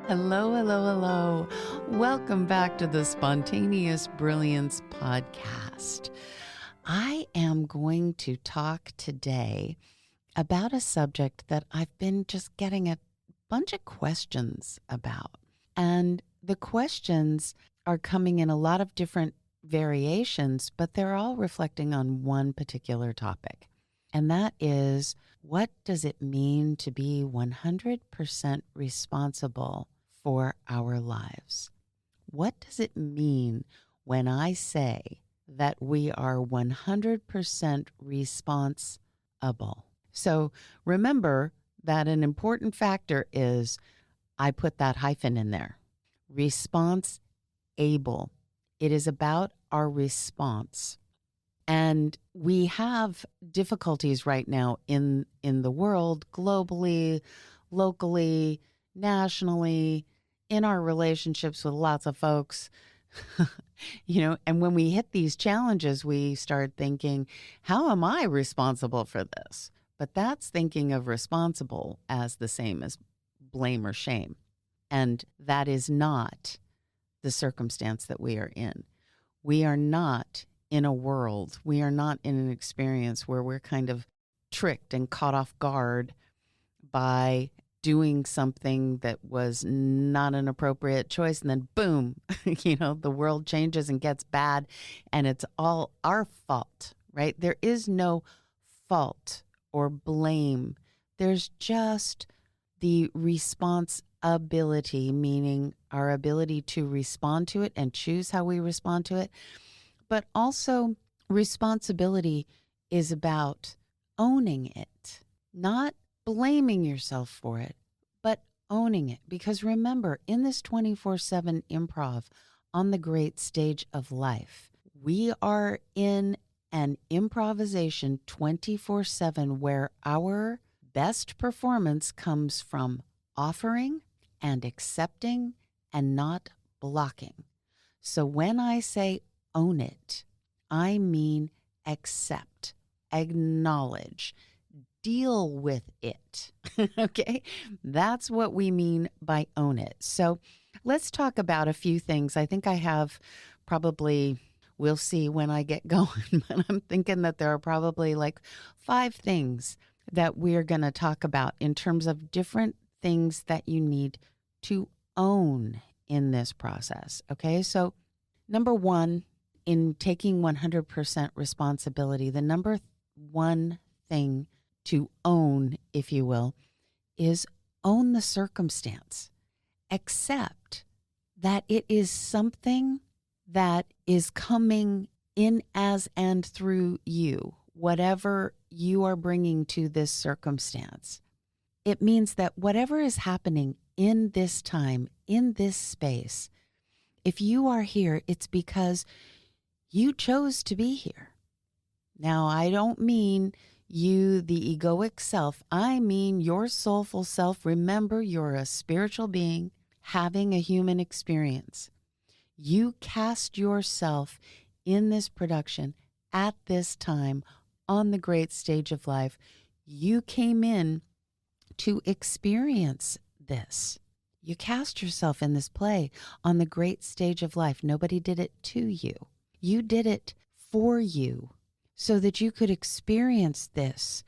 Hello, hello, hello. Welcome back to the Spontaneous Brilliance Podcast. I am going to talk today about a subject that I've been just getting a bunch of questions about. And the questions are coming in a lot of different variations, but they're all reflecting on one particular topic. And that is, what does it mean to be 100% responsible for our lives? What does it mean when I say that we are 100% responsible? So remember that an important factor is I put that hyphen in there. Response-able. It is about our response. And we have difficulties right now in the world, globally, locally, nationally, in our relationships with lots of folks. And when we hit these challenges, we start thinking, how am I responsible for this? But that's thinking of responsible as the same as blame or shame. And that is not the circumstance that we are in. We are not in a world, we are not in an experience where we're kind of tricked and caught off guard by doing something that was not an appropriate choice. And then boom, the world changes and gets bad and it's all our fault, right? There is no fault or blame. There's just the responsibility, meaning our ability to respond to it and choose how we respond to it. But also, responsibility is about owning it, not blaming yourself for it, but owning it. Because remember, in this 24/7 improv on the great stage of life, we are in an improvisation 24/7 where our best performance comes from offering and accepting and not blocking. So when I say own it, I mean accept, acknowledge, deal with it. Okay? That's what we mean by own it. So let's talk about a few things. I think I have probably, we'll see when I get going, but I'm thinking that there are probably like 5 things that we're going to talk about in terms of different things that you need to own in this process. Okay? So number 1, in taking 100% responsibility, the number 1 thing to own, if you will, is own the circumstance. Accept that it is something that is coming in as and through you, whatever you are bringing to this circumstance. It means that whatever is happening in this time, in this space, if you are here, it's because you chose to be here. Now, I don't mean you, the egoic self. I mean your soulful self. Remember, you're a spiritual being having a human experience. You cast yourself in this production at this time on the great stage of life. You came in to experience this. You cast yourself in this play on the great stage of life. Nobody did it to you. You did it for you so that you could experience this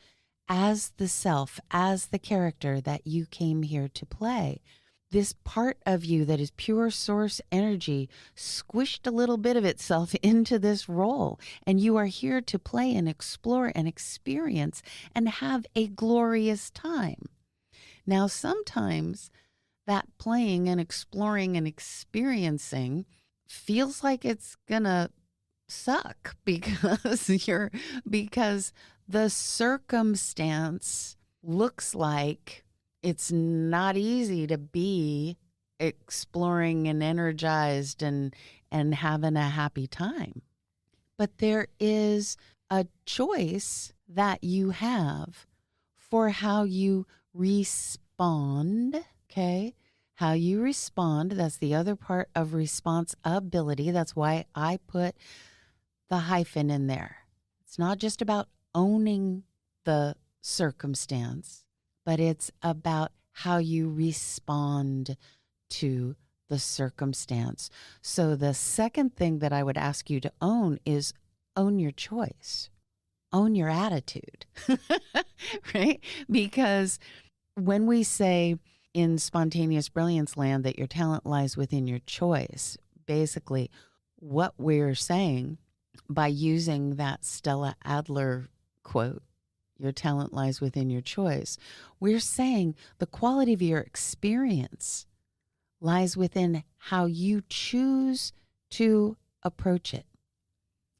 as the self, as the character that you came here to play. This part of you that is pure source energy squished a little bit of itself into this role, and you are here to play and explore and experience and have a glorious time. Now, sometimes that playing and exploring and experiencing feels like it's gonna suck because the circumstance looks like it's not easy to be exploring and energized and having a happy time. But there is a choice that you have for how you respond, okay? How you respond, that's the other part of responsibility. That's why I put the hyphen in there. It's not just about owning the circumstance, but it's about how you respond to the circumstance. So the second thing that I would ask you to own is own your choice, own your attitude, right? Because when we say in Spontaneous Brilliance Land that your talent lies within your choice, basically what we're saying by using that Stella Adler quote, your talent lies within your choice, we're saying the quality of your experience lies within how you choose to approach it.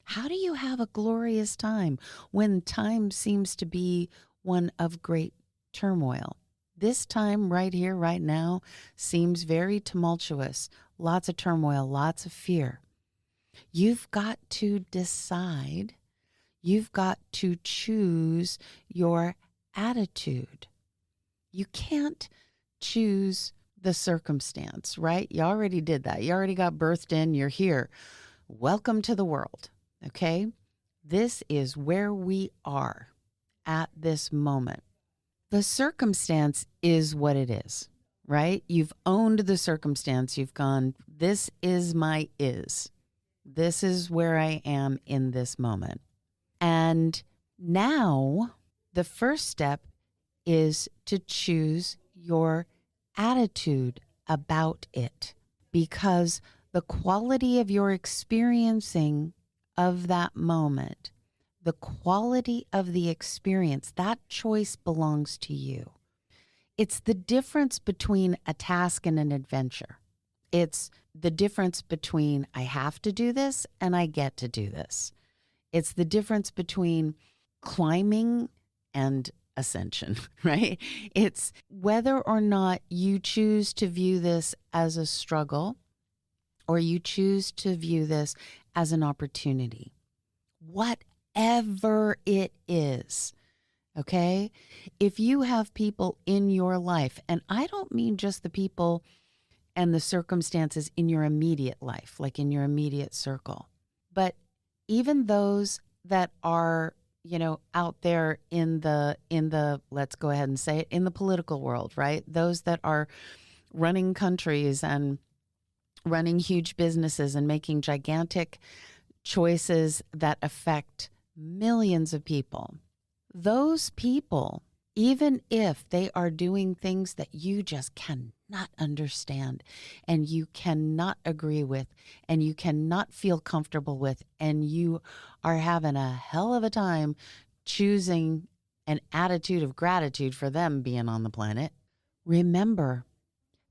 How do you have a glorious time when time seems to be one of great turmoil? This time right here, right now, seems very tumultuous. Lots of turmoil, lots of fear. You've got to decide. You've got to choose your attitude. You can't choose the circumstance, right? You already did that. You already got birthed in. You're here. Welcome to the world, okay? This is where we are at this moment. The circumstance is what it is, right? You've owned the circumstance. You've gone, this is my is. This is where I am in this moment. And now the first step is to choose your attitude about it, because the quality of your experiencing of that moment, the quality of the experience, that choice belongs to you. It's the difference between a task and an adventure. It's the difference between I have to do this and I get to do this. It's the difference between climbing and ascension, right? It's whether or not you choose to view this as a struggle or you choose to view this as an opportunity. Whatever it is, okay? If you have people in your life, and I don't mean just the people and the circumstances in your immediate life, like in your immediate circle, but even those that are, out there in the, let's go ahead and say it, in the political world, right? Those that are running countries and running huge businesses and making gigantic choices that affect millions of people. Those people, even if they are doing things that you just cannot understand and you cannot agree with and you cannot feel comfortable with, and you are having a hell of a time choosing an attitude of gratitude for them being on the planet, remember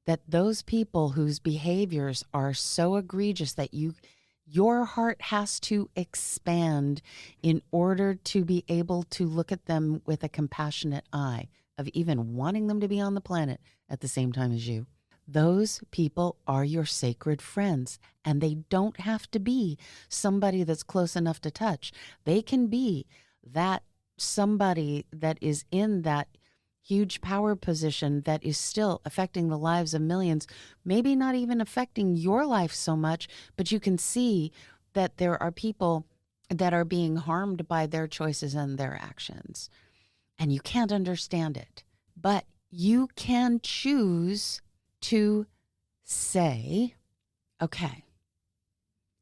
that those people whose behaviors are so egregious that your heart has to expand in order to be able to look at them with a compassionate eye of even wanting them to be on the planet at the same time as you. Those people are your sacred friends, and they don't have to be somebody that's close enough to touch. They can be that somebody that is in that huge power position that is still affecting the lives of millions, maybe not even affecting your life so much, but you can see that there are people that are being harmed by their choices and their actions. And you can't understand it, but you can choose to say, okay,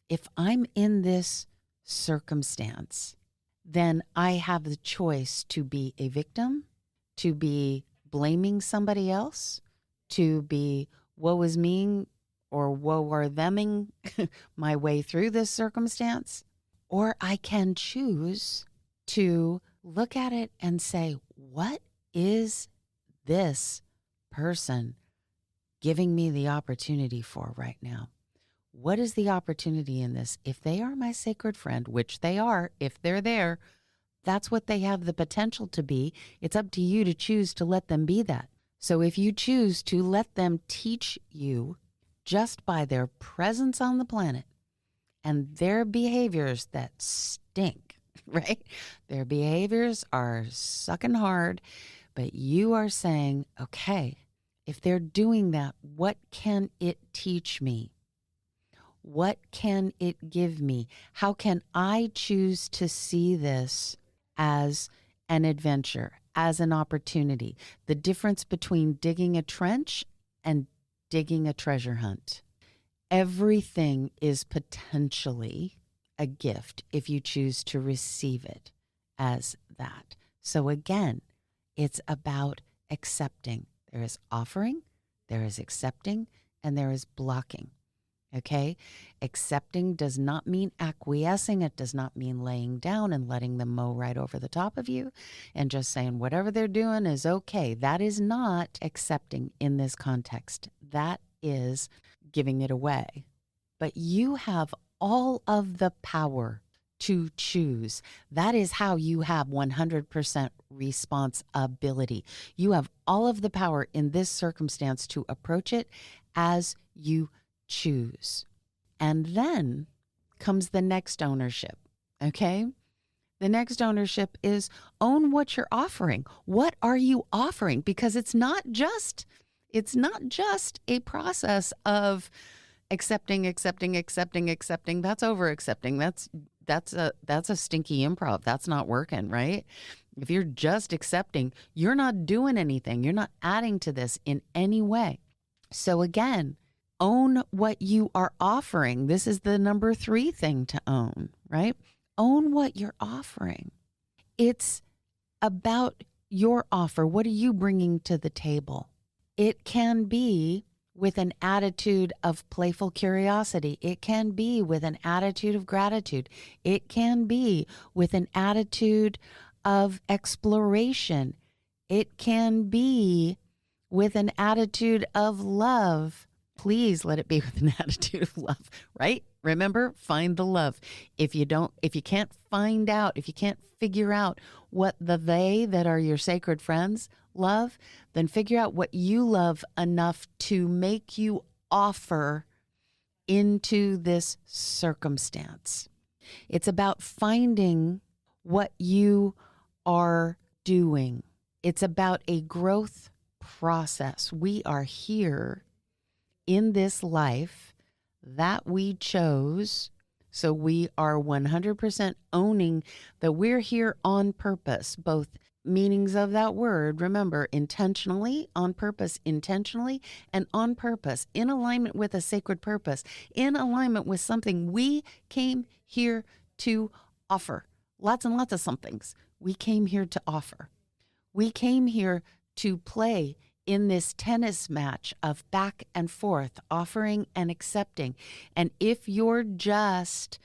if I'm in this circumstance, then I have the choice to be a victim, to be blaming somebody else, to be woe is me or woe are theming my way through this circumstance. Or I can choose to look at it and say, what is this person giving me the opportunity for right now? What is the opportunity in this? If they are my sacred friend, which they are, if they're there, that's what they have the potential to be. It's up to you to choose to let them be that. So if you choose to let them teach you just by their presence on the planet and their behaviors that stink, right? Their behaviors are sucking hard, but you are saying, okay, if they're doing that, what can it teach me? What can it give me? How can I choose to see this as an adventure, as an opportunity? The difference between digging a trench and digging a treasure hunt. Everything is potentially a gift if you choose to receive it as that. So again, it's about accepting. There is offering, there is accepting, and there is blocking. Okay? Accepting does not mean acquiescing. It does not mean laying down and letting them mow right over the top of you and just saying whatever they're doing is okay. That is not accepting in this context. That is giving it away. But you have all of the power to choose. That is how you have 100% responsibility. You have all of the power in this circumstance to approach it as you choose. And then comes the next ownership, okay? The next ownership is own what you're offering. What are you offering? Because it's not just a process of accepting. That's over accepting. That's a stinky improv. That's not working, right? If you're just accepting, you're not doing anything. You're not adding to this in any way. So again, own what you are offering. This is the number 3 thing to own, right? Own what you're offering. It's about your offer. What are you bringing to the table? It can be with an attitude of playful curiosity. It can be with an attitude of gratitude. It can be with an attitude of exploration. It can be with an attitude of love. Please let it be with an attitude of love, right? Remember, find the love. If you can't figure out what they that are your sacred friends love, then figure out what you love enough to make you offer into this circumstance. It's about finding what you are doing. It's about a growth process. We are here in this life that we chose. So we are 100% owning that we're here on purpose, both meanings of that word. Remember, intentionally, on purpose, intentionally, and on purpose, in alignment with a sacred purpose, in alignment with something we came here to offer. Lots and lots of somethings we came here to offer. We came here to play in this tennis match of back and forth, offering and accepting. And if you're just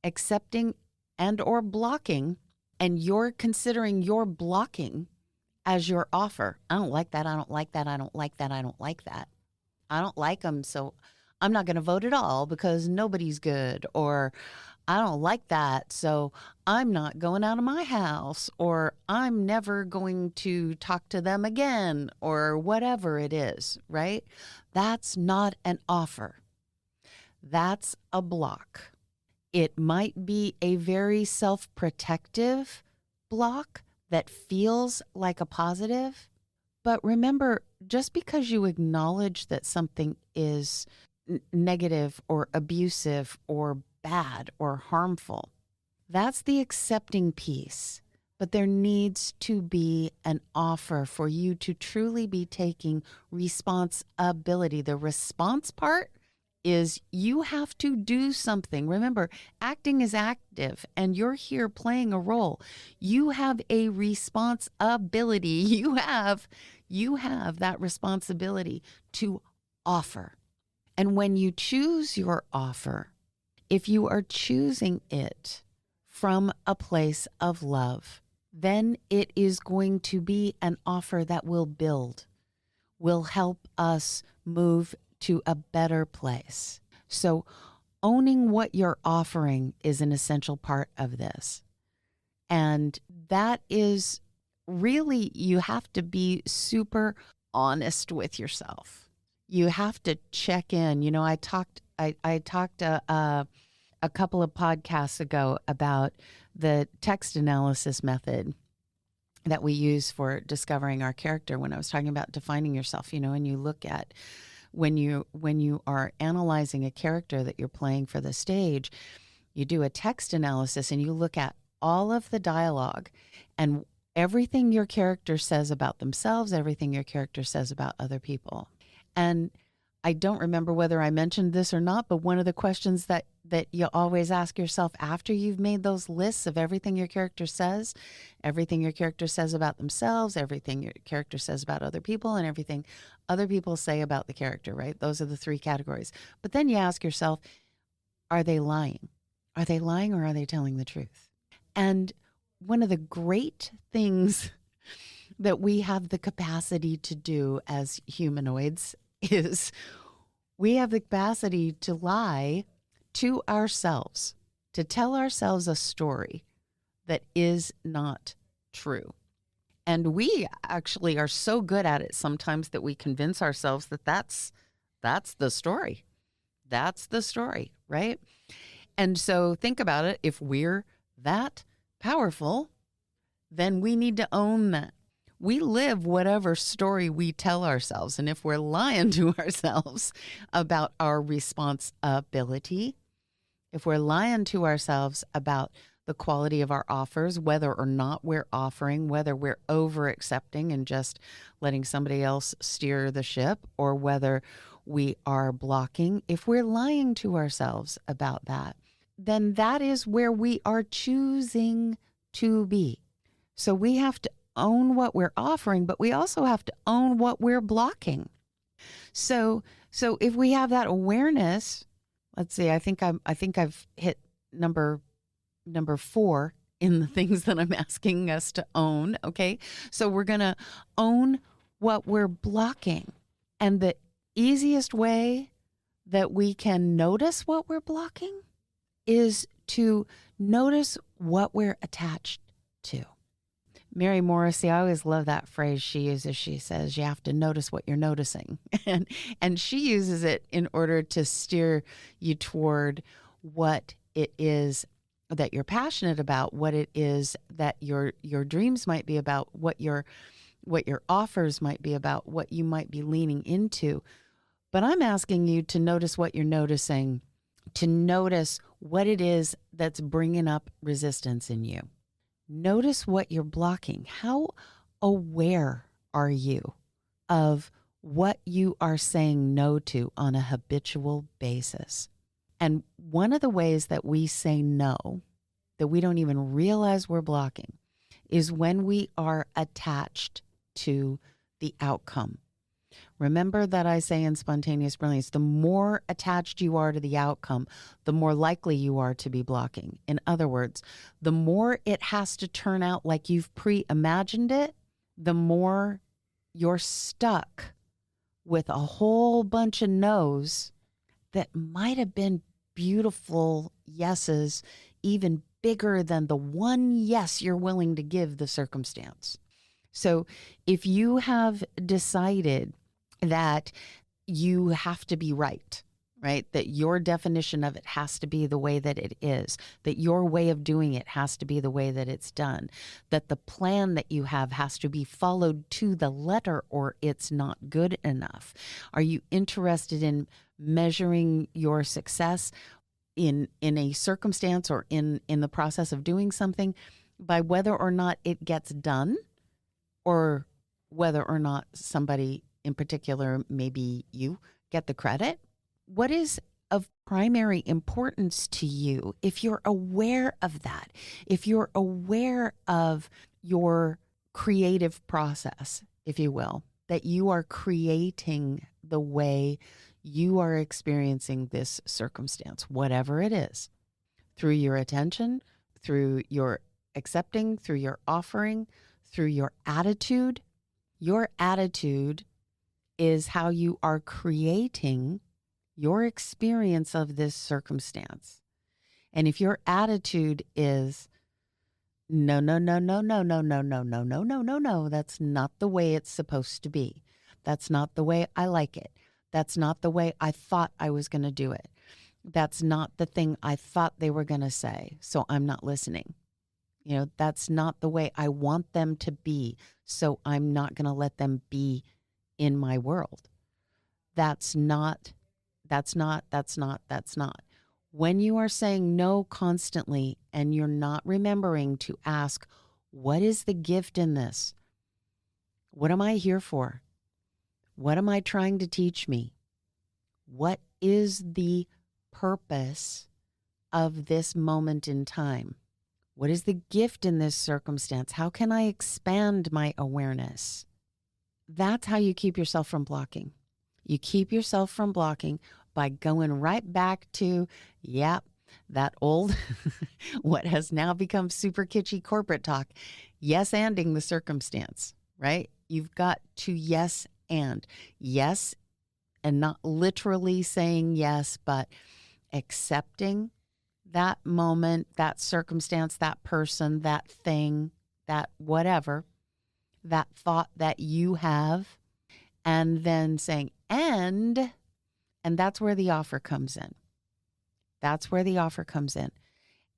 accepting and or blocking, and you're considering your blocking as your offer, I don't like that, I don't like that, I don't like that, I don't like that. I don't like them, so I'm not going to vote at all because nobody's good. Or I don't like that, so I'm not going out of my house, or I'm never going to talk to them again, or whatever it is, right? That's not an offer. That's a block. It might be a very self-protective block that feels like a positive. But remember, just because you acknowledge that something is negative or abusive or bad or harmful, that's the accepting piece. But there needs to be an offer for you to truly be taking responsibility. The response part is you have to do something. Remember, acting is active and you're here playing a role. You have a responsibility. You have that responsibility to offer. And when you choose your offer, if you are choosing it from a place of love, then it is going to be an offer that will build, will help us move to a better place. So owning what you're offering is an essential part of this. And that is really, you have to be super honest with yourself. You have to check in. You know, I talked a couple of podcasts ago about the text analysis method that we use for discovering our character when I was talking about defining yourself, you know, and you look at when you are analyzing a character that you're playing for the stage, you do a text analysis and you look at all of the dialogue and everything your character says about themselves, everything your character says about other people. And I don't remember whether I mentioned this or not, but one of the questions that you always ask yourself after you've made those lists of everything your character says about themselves, everything your character says about other people, and everything other people say about the character, right? Those are the three categories. But then you ask yourself, are they lying? Are they lying or are they telling the truth? And one of the great things that we have the capacity to do as humanoids is we have the capacity to lie to ourselves, to tell ourselves a story that is not true. And we actually are so good at it sometimes that we convince ourselves that that's the story. That's the story, right? And so think about it. If we're that powerful, then we need to own that. We live whatever story we tell ourselves. And if we're lying to ourselves about our responsibility, if we're lying to ourselves about the quality of our offers, whether or not we're offering, whether we're over accepting and just letting somebody else steer the ship, or whether we are blocking, if we're lying to ourselves about that, then that is where we are choosing to be. So we have to own what we're offering, but we also have to own what we're blocking. So if we have that awareness, let's see, I think I've hit number 4 in the things that I'm asking us to own. Okay. So we're going to own what we're blocking. And the easiest way that we can notice what we're blocking is to notice what we're attached to. Mary Morrissey, I always love that phrase she uses. She says, you have to notice what you're noticing. And she uses it in order to steer you toward what it is that you're passionate about, what it is that your dreams might be about, what your offers might be about, what you might be leaning into. But I'm asking you to notice what you're noticing, to notice what it is that's bringing up resistance in you. Notice what you're blocking. How aware are you of what you are saying no to on a habitual basis? And one of the ways that we say no, that we don't even realize we're blocking, is when we are attached to the outcome. Remember that I say in Spontaneous Brilliance, the more attached you are to the outcome, the more likely you are to be blocking. In other words, the more it has to turn out like you've pre-imagined it, the more you're stuck with a whole bunch of no's that might have been beautiful yeses, even bigger than the one yes you're willing to give the circumstance. So if you have decided that you have to be right, that your definition of it has to be the way that it is, that your way of doing it has to be the way that it's done, that the plan that you have has to be followed to the letter or it's not good enough. Are you interested in measuring your success in a circumstance or in the process of doing something by whether or not it gets done, or whether or not somebody in particular, maybe you, get the credit? What is of primary importance to you? If you're aware of that, if you're aware of your creative process, if you will, that you are creating the way you are experiencing this circumstance, whatever it is, through your attention, through your accepting, through your offering, through your attitude. Your attitude is how you are creating your experience of this circumstance. And if your attitude is no, no, no, no, no, no, no, no, no, no, no, no, no, that's not the way it's supposed to be. That's not the way I like it. That's not the way I thought I was going to do it. That's not the thing I thought they were going to say, so I'm not listening. That's not the way I want them to be, so I'm not going to let them be in my world. That's not. When you are saying no constantly and you're not remembering to ask, what is the gift in this? What am I here for? What am I trying to teach me? What is the purpose of this moment in time? What is the gift in this circumstance? How can I expand my awareness? That's how you keep yourself from blocking. You keep yourself from blocking by going right back to, that old, what has now become super kitschy corporate talk, yes-anding the circumstance, right? You've got to yes and. Yes, and not literally saying yes, but accepting that moment, that circumstance, that person, that thing, that whatever, that thought that you have, and then saying, and that's where the offer comes in. That's where the offer comes in.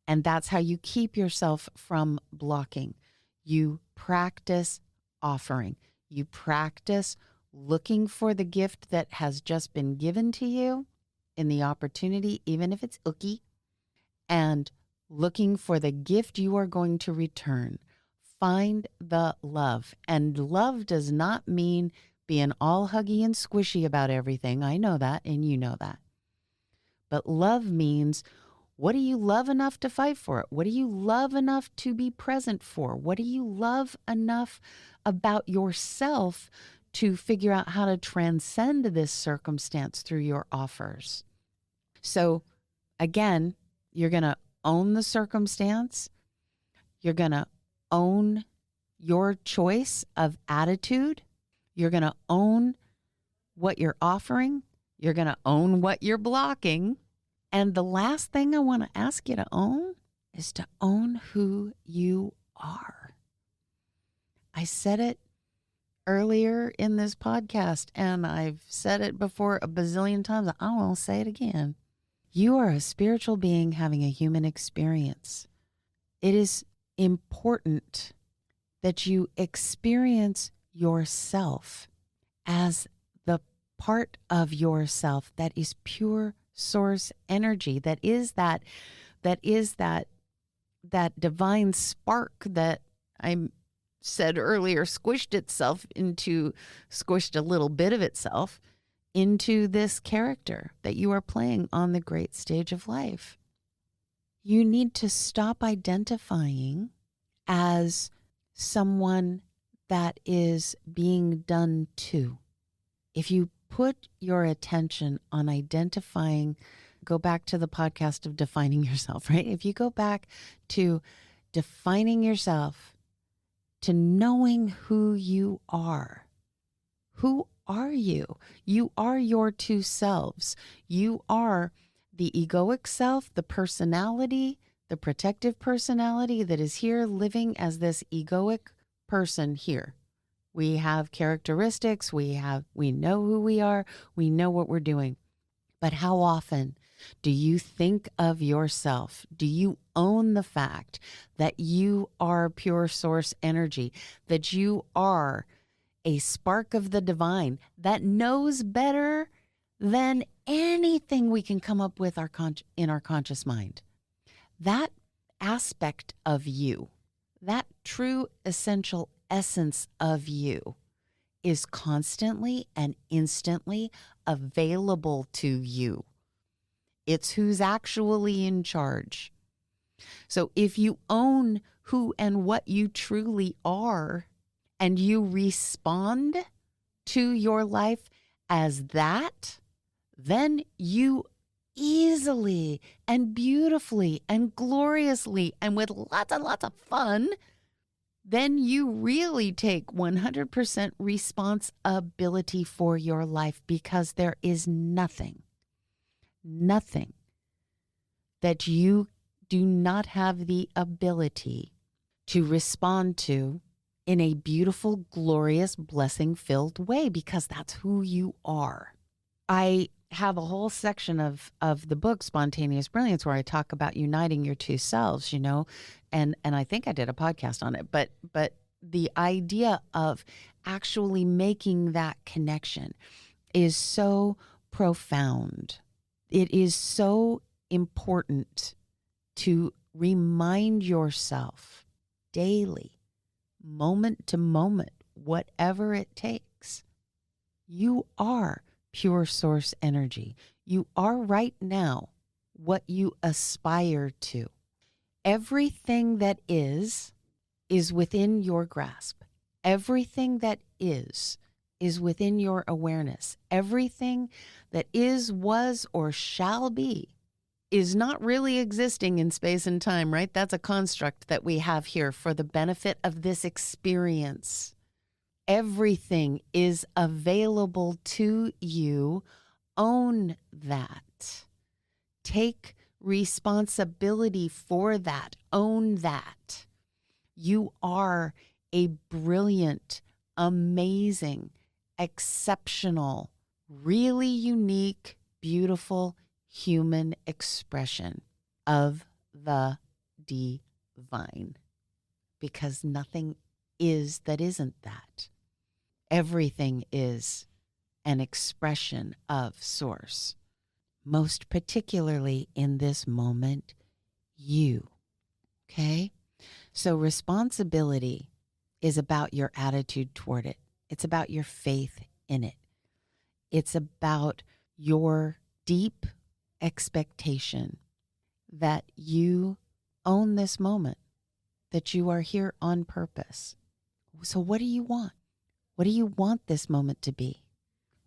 And that's how you keep yourself from blocking. You practice offering. You practice looking for the gift that has just been given to you in the opportunity, even if it's ooky, and looking for the gift you are going to return. Find the love. And love does not mean being all huggy and squishy about everything. I know that, and you know that. But love means, what do you love enough to fight for it? What do you love enough to be present for? What do you love enough about yourself to figure out how to transcend this circumstance through your offers? So again, you're going to own the circumstance. You're going to own your choice of attitude. You're going to own what you're offering. You're going to own what you're blocking. And the last thing I want to ask you to own is to own who you are. I said it earlier in this podcast, and I've said it before a bazillion times. I will say it again. You are a spiritual being having a human experience. It is important that you experience yourself as the part of yourself that is pure source energy, that is that divine spark that I said earlier squished a little bit of itself into this character that you are playing on the great stage of life. You need to stop identifying as someone that is being done to. If you put your attention on identifying, go back to the podcast of defining yourself, right? If you go back to defining yourself, to knowing who you are, who are you? You are your two selves. You are the egoic self, the personality, the protective personality that is here living as this egoic person here. We have characteristics, we know who we are, we know what we're doing. But how often do you think of yourself? Do you own the fact that you are pure source energy, that you are a spark of the divine that knows better than anything we can come up with in our conscious mind? That aspect of you, that true essential essence of you, is constantly and instantly available to you. It's who's actually in charge. So if you own who and what you truly are, and you respond to your life as that, then you easily and beautifully and gloriously and with lots and lots of fun, then you really take 100% responsibility for your life, because there is nothing that you do not have the ability to respond to in a beautiful, glorious, blessing-filled way, because that's who you are. I have a whole section of the book, Spontaneous Brilliance, where I talk about uniting your two selves, and I think I did a podcast on it, but the idea of actually making that connection is so profound. It is so important to remind yourself daily, moment to moment, whatever it takes. You are pure source energy. You are right now what you aspire to. Everything that is within your grasp. Everything that is within your awareness. Everything that is, was, or shall be is not really existing in space and time, right? That's a construct that we have here for the benefit of this experience. Everything is available to you. Own that. Take responsibility for that. Own that. You are a brilliant, amazing, exceptional, really unique, beautiful human expression of the divine. Because nothing is that isn't that. Everything is an expression of source. Most particularly in this moment, you. Okay? So responsibility is about your attitude toward it. It's about your faith in it. It's about your deep expectation that you own this moment, that you are here on purpose. So what do you want? What do you want this moment to be?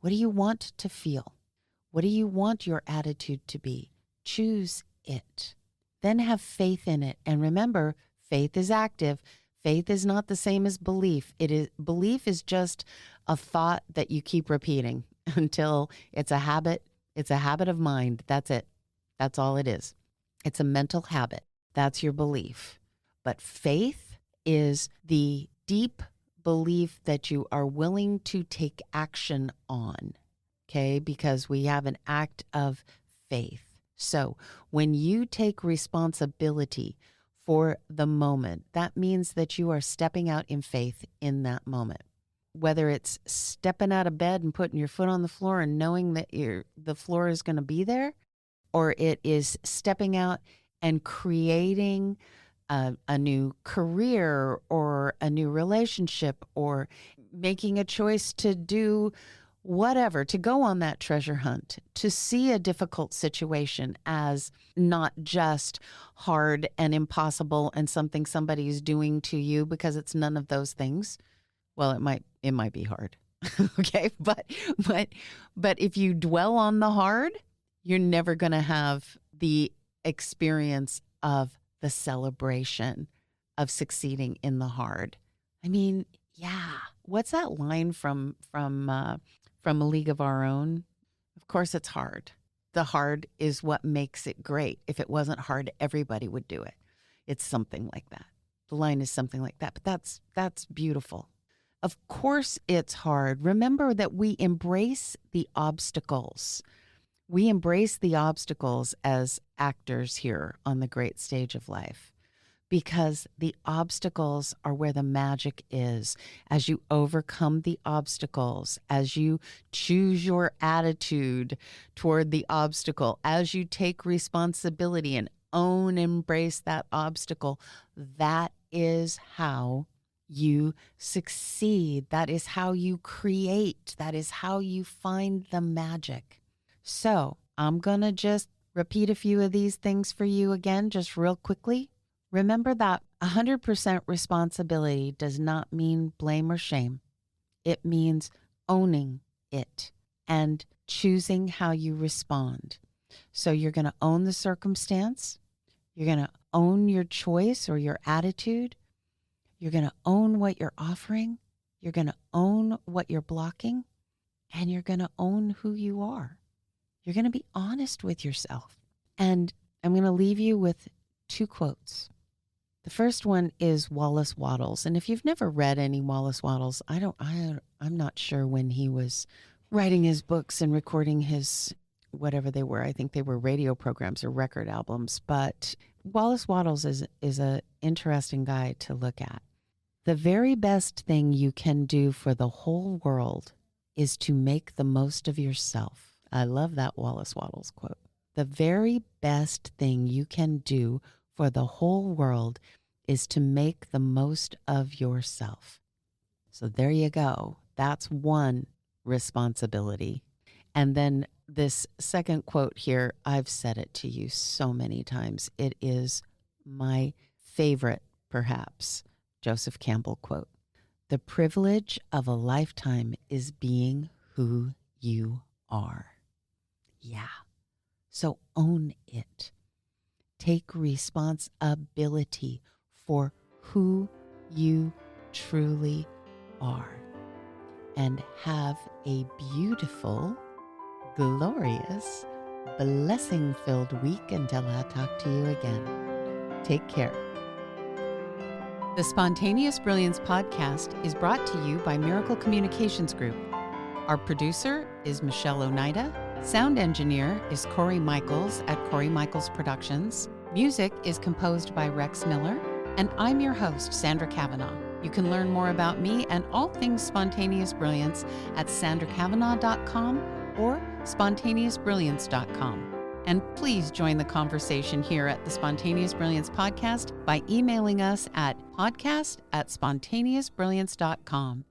What do you want to feel? What do you want your attitude to be? Choose it. Then have faith in it. And remember, faith is active. Faith is not the same as belief. Belief is just a thought that you keep repeating until it's a habit. It's a habit of mind. That's it. That's all it is. It's a mental habit. That's your belief. But faith is the deep belief that you are willing to take action on. Okay? Because we have an act of faith. So when you take responsibility for the moment, that means that you are stepping out in faith in that moment. Whether it's stepping out of bed and putting your foot on the floor and knowing that the floor is going to be there, or it is stepping out and creating a new career or a new relationship, or making a choice to do whatever, to go on that treasure hunt, to see a difficult situation as not just hard and impossible and something somebody is doing to you, because it's none of those things. Well, it might be hard. Okay. But if you dwell on the hard, you're never going to have the experience of the celebration of succeeding in the hard. I mean, yeah. What's that line from A League of Our Own? Of course it's hard. The hard is what makes it great. If it wasn't hard, everybody would do it. It's something like that. The line is something like that, but that's beautiful. Of course it's hard. Remember that we embrace the obstacles. We embrace the obstacles as actors here on the great stage of life, because the obstacles are where the magic is. As you overcome the obstacles, as you choose your attitude toward the obstacle, as you take responsibility and embrace that obstacle, that is how you succeed. That is how you create. That is how you find the magic. So I'm going to just repeat a few of these things for you again, just real quickly. Remember that 100% responsibility does not mean blame or shame. It means owning it and choosing how you respond. So you're going to own the circumstance. You're going to own your choice or your attitude. You're going to own what you're offering. You're going to own what you're blocking. And you're going to own who you are. You're going to be honest with yourself. And I'm going to leave you with 2 quotes. The first one is Wallace Wattles. And if you've never read any Wallace Wattles, I'm not sure when he was writing his books and recording his whatever they were. I think they were radio programs or record albums. But Wallace Wattles is an interesting guy to look at. The very best thing you can do for the whole world is to make the most of yourself. I love that Wallace Wattles quote. The very best thing you can do for the whole world is to make the most of yourself. So there you go. That's one responsibility. And then this second quote here, I've said it to you so many times. It is my favorite, perhaps, Joseph Campbell quote. The privilege of a lifetime is being who you are. Yeah. So own it. Take responsibility for who you truly are. And have a beautiful, glorious, blessing-filled week until I talk to you again. Take care. The Spontaneous Brilliance Podcast is brought to you by Miracle Communications Group. Our producer is Michelle Oneida. Sound engineer is Corey Michaels at Corey Michaels Productions. Music is composed by Rex Miller. And I'm your host, Sandra Kavanaugh. You can learn more about me and all things Spontaneous Brilliance at sandrakavanaugh.com or spontaneousbrilliance.com. And please join the conversation here at the Spontaneous Brilliance Podcast by emailing us at podcast@spontaneousbrilliance.com.